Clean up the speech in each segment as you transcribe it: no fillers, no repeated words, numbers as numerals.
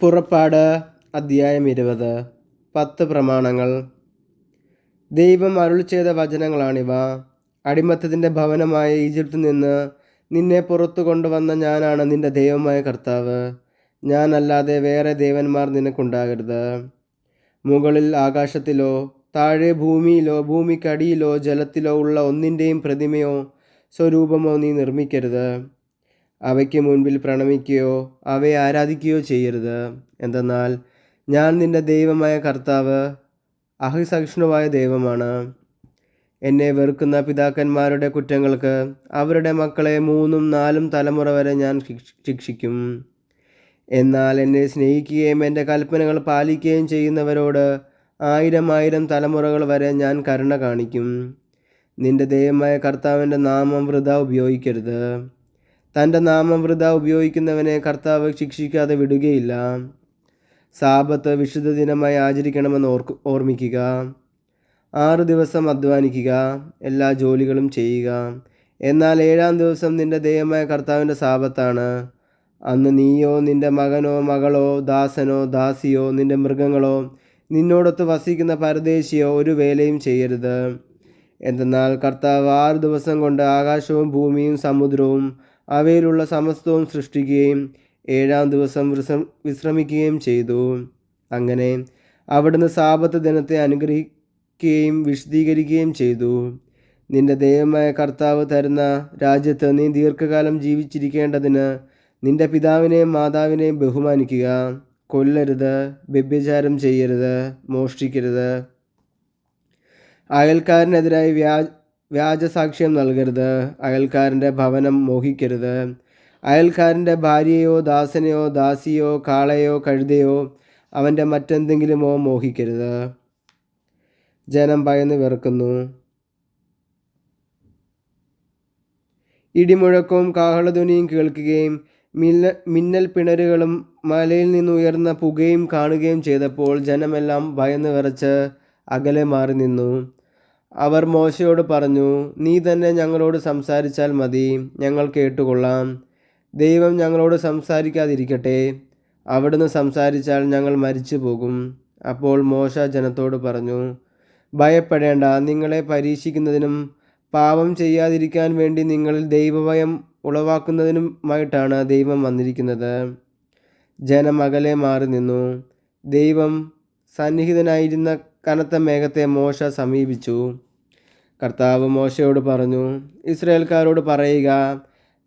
പുറപ്പാട് അധ്യായം 20. 10 പ്രമാണങ്ങൾ. ദൈവം അരുളി ചെയ്ത വചനങ്ങളാണിവ. അടിമത്തത്തിൻ്റെ ഭവനമായ ഈജിപ്തിൽ നിന്ന് നിന്നെ പുറത്തു കൊണ്ടുവന്ന ഞാനാണ് നിന്റെ ദൈവമായ കർത്താവ്. ഞാനല്ലാതെ വേറെ ദേവന്മാർ നിനക്കുണ്ടാകരുത്. മുകളിൽ ആകാശത്തിലോ താഴെ ഭൂമിയിലോ ഭൂമിക്കടിയിലോ ജലത്തിലോ ഉള്ള ഒന്നിൻ്റെയും പ്രതിമയോ സ്വരൂപമോ നീ നിർമ്മിക്കരുത്. അവയ്ക്ക് മുൻപിൽ പ്രണമിക്കുകയോ അവയെ ആരാധിക്കുകയോ ചെയ്യരുത്. എന്തെന്നാൽ ഞാൻ നിന്റെ ദൈവമായ കർത്താവ് അസഹിഷ്ണുവായ ദൈവമാണ്. എന്നെ വെറുക്കുന്ന പിതാക്കന്മാരുടെ കുറ്റങ്ങൾക്ക് അവരുടെ മക്കളെ 3 4 തലമുറ വരെ ഞാൻ ശിക്ഷിക്കും. എന്നാൽ എന്നെ സ്നേഹിക്കുകയും എൻ്റെ കൽപ്പനകൾ പാലിക്കുകയും ചെയ്യുന്നവരോട് 1000 തലമുറകൾ വരെ ഞാൻ കരുണ കാണിക്കും. നിന്റെ ദൈവമായ കർത്താവിൻ്റെ നാമം വൃഥാ ഉപയോഗിക്കരുത്. തൻ്റെ നാമം വൃഥാ ഉപയോഗിക്കുന്നവനെ കർത്താവ് ശിക്ഷിക്കാതെ വിടുകയില്ല. സാബത്ത് വിശുദ്ധ ദിനമായി ആചരിക്കണമെന്ന് ഓർമ്മിക്കുക. 6 ദിവസം അധ്വാനിക്കുക, എല്ലാ ജോലികളും ചെയ്യുക. എന്നാൽ 7-ാം ദിവസം നിന്റെ ദൈവമായ കർത്താവിൻ്റെ സാബത്താണ്. അന്ന് നീയോ നിന്റെ മകനോ മകളോ ദാസനോ ദാസിയോ നിന്റെ മൃഗങ്ങളോ നിന്നോടൊത്ത് വസിക്കുന്ന പരദേശിയോ ഒരു വേലയും ചെയ്യരുത്. എന്തെന്നാൽ കർത്താവ് 6 ദിവസം കൊണ്ട് ആകാശവും ഭൂമിയും സമുദ്രവും അവയിലുള്ള സമസ്തവും സൃഷ്ടിക്കുകയും 7-ാം ദിവസം വിശ്രമിക്കുകയും ചെയ്തു. അങ്ങനെ അവിടുന്ന് സാബത്ത് ദിനത്തെ അനുഗ്രഹിക്കുകയും വിശദീകരിക്കുകയും ചെയ്തു. നിന്റെ ദൈവമായ കർത്താവ് തരുന്ന രാജ്യത്ത് നീ ദീർഘകാലം ജീവിച്ചിരിക്കേണ്ടതിന് നിന്റെ പിതാവിനെയും മാതാവിനെയും ബഹുമാനിക്കുക. കൊല്ലരുത്, വ്യഭിചാരം ചെയ്യരുത്, മോഷ്ടിക്കരുത്, അയൽക്കാരനെതിരായി വ്യാജസാക്ഷ്യം നൽകരുത്, അയൽക്കാരൻ്റെ ഭവനം മോഹിക്കരുത്, അയൽക്കാരൻ്റെ ഭാര്യയോ ദാസനെയോ ദാസിയോ കാളയോ കഴുതയോ അവൻ്റെ മറ്റെന്തെങ്കിലുമോ മോഹിക്കരുത്. ജനം ഭയന്ന് വിറക്കുന്നു. ഇടിമുഴക്കവും കാഹളധ്വനിയും കേൾക്കുകയും മിന്നൽ പിണരുകളും മലയിൽ നിന്നുയർന്ന പുകയും കാണുകയും ചെയ്തപ്പോൾ ജനമെല്ലാം ഭയന്ന് വിറച്ച് അകലെ മാറി നിന്നു. അവർ മോശയോട് പറഞ്ഞു, നീ തന്നെ ഞങ്ങളോട് സംസാരിച്ചാൽ മതി, ഞങ്ങൾ കേട്ടുകൊള്ളാം. ദൈവം ഞങ്ങളോട് സംസാരിക്കാതിരിക്കട്ടെ. അവിടുന്ന് സംസാരിച്ചാൽ ഞങ്ങൾ മരിച്ചു പോകും. അപ്പോൾ മോശ ജനത്തോട് പറഞ്ഞു, ഭയപ്പെടേണ്ട. നിങ്ങളെ പരീക്ഷിക്കുന്നതിനും പാപം ചെയ്യാതിരിക്കാൻ വേണ്ടി നിങ്ങളിൽ ദൈവഭയം ഉളവാക്കുന്നതിനുമായിട്ടാണ് ദൈവം വന്നിരിക്കുന്നത്. ജനം അകലെ മാറി നിന്നു. ദൈവം സന്നിഹിതനായിരുന്ന കനത്ത മേഘത്തെ മോശ സമീപിച്ചു. കർത്താവ് മോശയോട് പറഞ്ഞു, ഇസ്രായേൽക്കാരോട് പറയുക,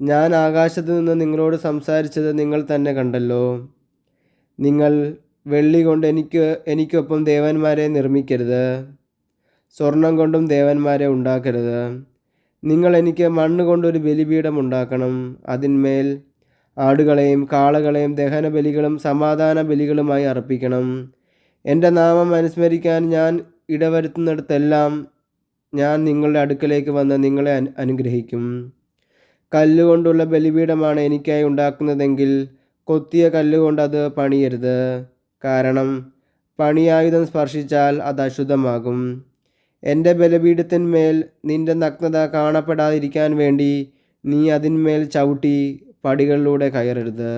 ഞാൻ ആകാശത്ത് നിന്ന് നിങ്ങളോട് സംസാരിച്ചത് നിങ്ങൾ തന്നെ കണ്ടല്ലോ. നിങ്ങൾ വെള്ളി കൊണ്ട് എനിക്കൊപ്പം ദേവന്മാരെ നിർമ്മിക്കരുത്, സ്വർണം കൊണ്ടും ദേവന്മാരെ ഉണ്ടാക്കരുത്. നിങ്ങൾ എനിക്ക് മണ്ണ് കൊണ്ടൊരു ബലിപീഠം ഉണ്ടാക്കണം. അതിന്മേൽ ആടുകളെയും കാളകളെയും ദഹനബലികളും സമാധാന ബലികളുമായി അർപ്പിക്കണം. എൻ്റെ നാമം അനുസ്മരിക്കാൻ ഞാൻ ഇടവരുത്തുന്നിടത്തെല്ലാം ഞാൻ നിങ്ങളുടെ അടുക്കലേക്ക് വന്ന് നിങ്ങളെ അനുഗ്രഹിക്കും. കല്ലുകൊണ്ടുള്ള ബലിപീഠമാണ് എനിക്കായി ഉണ്ടാക്കുന്നതെങ്കിൽ കൊത്തിയ കല്ലുകൊണ്ട് അത് പണിയരുത്. കാരണം പണിയായുധം സ്പർശിച്ചാൽ അത് അശുദ്ധമാകും. എൻ്റെ ബലിപീഠത്തിന്മേൽ നിന്റെ നഗ്നത കാണപ്പെടാതിരിക്കാൻ വേണ്ടി നീ അതിന്മേൽ ചവിട്ടി പടികളിലൂടെ കയറരുത്.